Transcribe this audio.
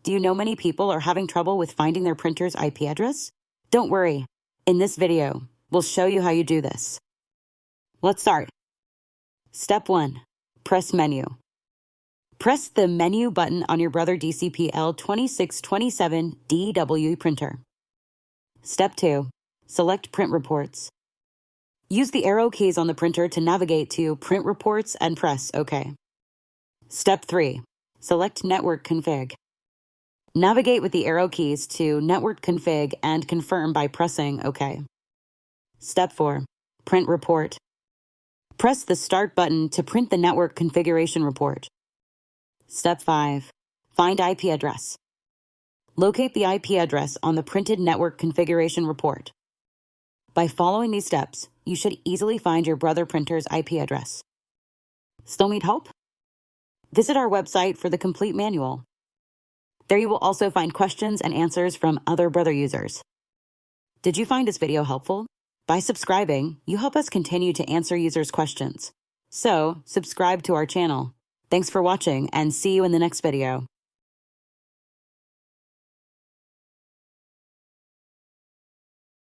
Do you know many people are having trouble with finding their printer's IP address? Don't worry. In this video, we'll show you how you do this. Let's start. Step 1. Press Menu. Press the Menu button on your Brother DCP-L2627DWE Printer. Step 2. Select Print Reports. Use the arrow keys on the printer to navigate to Print Reports and press OK. Step 3. Select Network Config. Navigate with the arrow keys to Network Config and confirm by pressing OK. Step 4. Print Report. Press the Start button to print the Network Configuration Report. Step 5. Find IP address. Locate the IP address on the printed Network Configuration Report. By following these steps, you should easily find your Brother printer's IP address. Still need help? Visit our website for the complete manual. There you will also find questions and answers from other Brother users. Did you find this video helpful? By subscribing, you help us continue to answer users' questions. So, subscribe to our channel. Thanks for watching and see you in the next video.